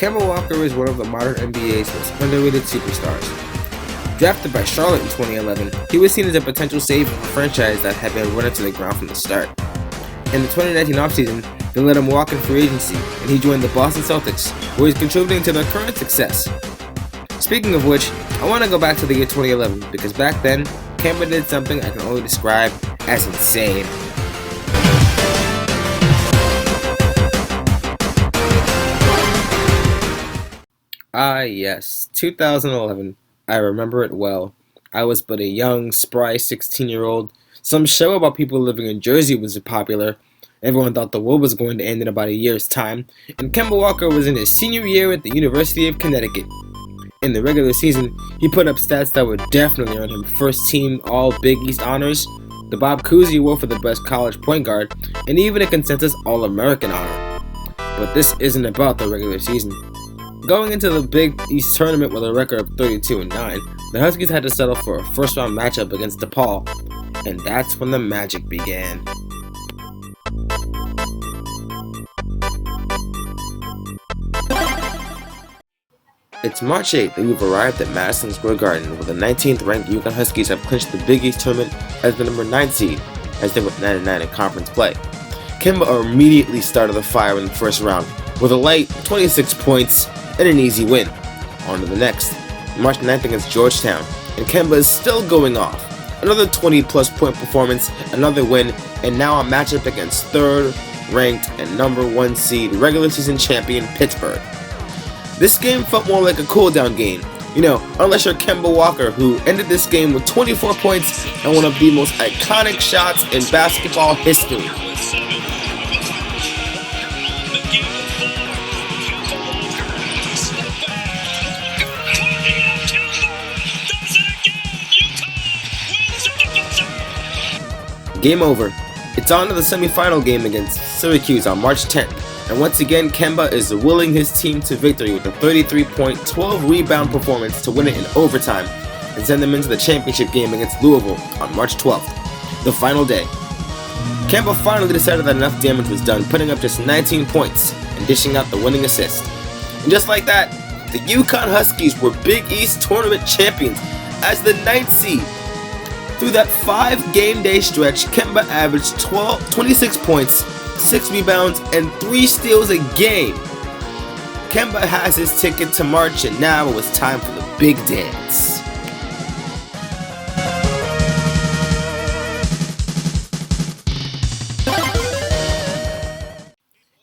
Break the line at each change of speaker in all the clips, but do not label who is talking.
Kemba Walker is one of the modern NBA's most underrated superstars. Drafted by Charlotte in 2011, he was seen as a potential savior of a franchise that had been run into the ground from the start. In the 2019 offseason, they let him walk in free agency, and he joined the Boston Celtics, where he's contributing to their current success. Speaking of which, I want to go back to the year 2011, because back then, Kemba did something I can only describe as insane. Ah yes, 2011. I remember it well. I was but a young, spry 16-year-old. Some show about people living in Jersey was popular. Everyone thought the world was going to end in about a year's time. And Kemba Walker was in his senior year at the University of Connecticut. In the regular season, he put up stats that would definitely earn him first team All Big East honors, the Bob Cousy Award for the best college point guard, and even a consensus All-American honor. But this isn't about the regular season. Going into the Big East tournament with a record of 32-9, the Huskies had to settle for a first-round matchup against DePaul, and that's when the magic began. It's March 8th and we've arrived at Madison Square Garden, where the 19th-ranked UConn Huskies have clinched the Big East tournament as the number 9 seed, as they went 9-9 in conference play. Kemba immediately started the fire in the first round, with a light 26 points and an easy win. On to the next, March 9th against Georgetown, and Kemba is still going off. Another 20-plus point performance, another win, and now a matchup against 3rd ranked and number 1 seed regular season champion Pittsburgh. This game felt more like a cool-down game, unless you're Kemba Walker, who ended this game with 24 points and one of the most iconic shots in basketball history. Game over. It's on to the semifinal game against Syracuse on March 10th, and once again Kemba is willing his team to victory with a 33-point, 12-rebound performance to win it in overtime and send them into the championship game against Louisville on March 12th, the final day. Kemba finally decided that enough damage was done, putting up just 19 points and dishing out the winning assist. And just like that, the UConn Huskies were Big East tournament champions as the 9th seed. Through that 5-game day stretch, Kemba averaged 26 points, 6 rebounds, and 3 steals a game. Kemba has his ticket to March, and now it was time for the big dance.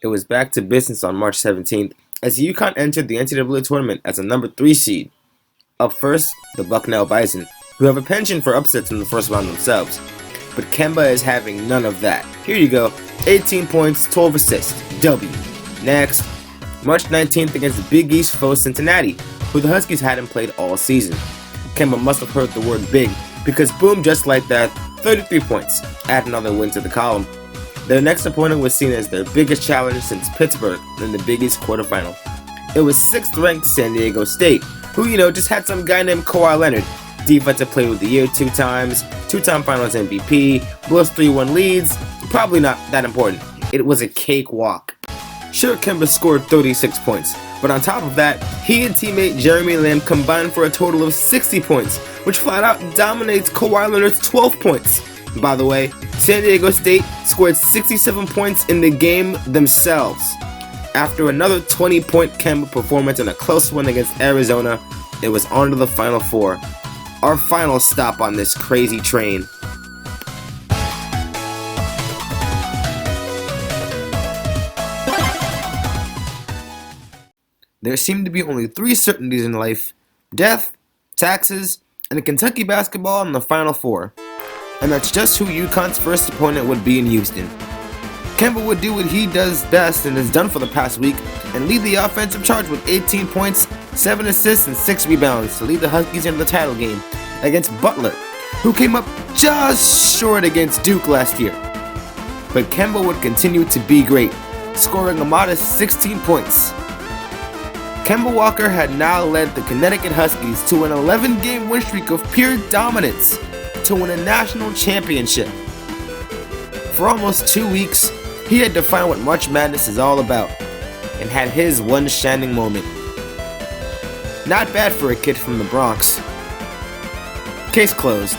It was back to business on March 17th as UConn entered the NCAA tournament as a number 3 seed. Up first, the Bucknell Bison, who have a penchant for upsets in the first round themselves. But Kemba is having none of that. Here you go, 18 points, 12 assists, W. Next, March 19th against the Big East foe Cincinnati, who the Huskies hadn't played all season. Kemba must have heard the word big, because boom, just like that, 33 points, add another win to the column. Their next opponent was seen as their biggest challenge since Pittsburgh in the Big East quarterfinal. It was 6th-ranked San Diego State, who, just had some guy named Kawhi Leonard, Defensive Player of the Year 2 times, 2-time Finals MVP, blows 3-1 leads. Probably not that important. It was a cakewalk. Sure, Kemba scored 36 points, but on top of that, he and teammate Jeremy Lamb combined for a total of 60 points, which flat out dominates Kawhi Leonard's 12 points. By the way, San Diego State scored 67 points in the game themselves. After another 20-point Kemba performance and a close one against Arizona, it was on to the Final Four. Our final stop on this crazy train. There seem to be only 3 certainties in life: death, taxes, and Kentucky basketball in the Final Four. And that's just who UConn's first opponent would be in Houston. Kemba would do what he does best and has done for the past week, and lead the offensive charge with 18 points, 7 assists, and 6 rebounds to lead the Huskies into the title game against Butler, who came up just short against Duke last year. But Kemba would continue to be great, scoring a modest 16 points. Kemba Walker had now led the Connecticut Huskies to an 11-game win streak of pure dominance to win a national championship. For almost 2 weeks, he had defined what March Madness is all about. and had his one shining moment. Not bad for a kid from the Bronx. Case closed.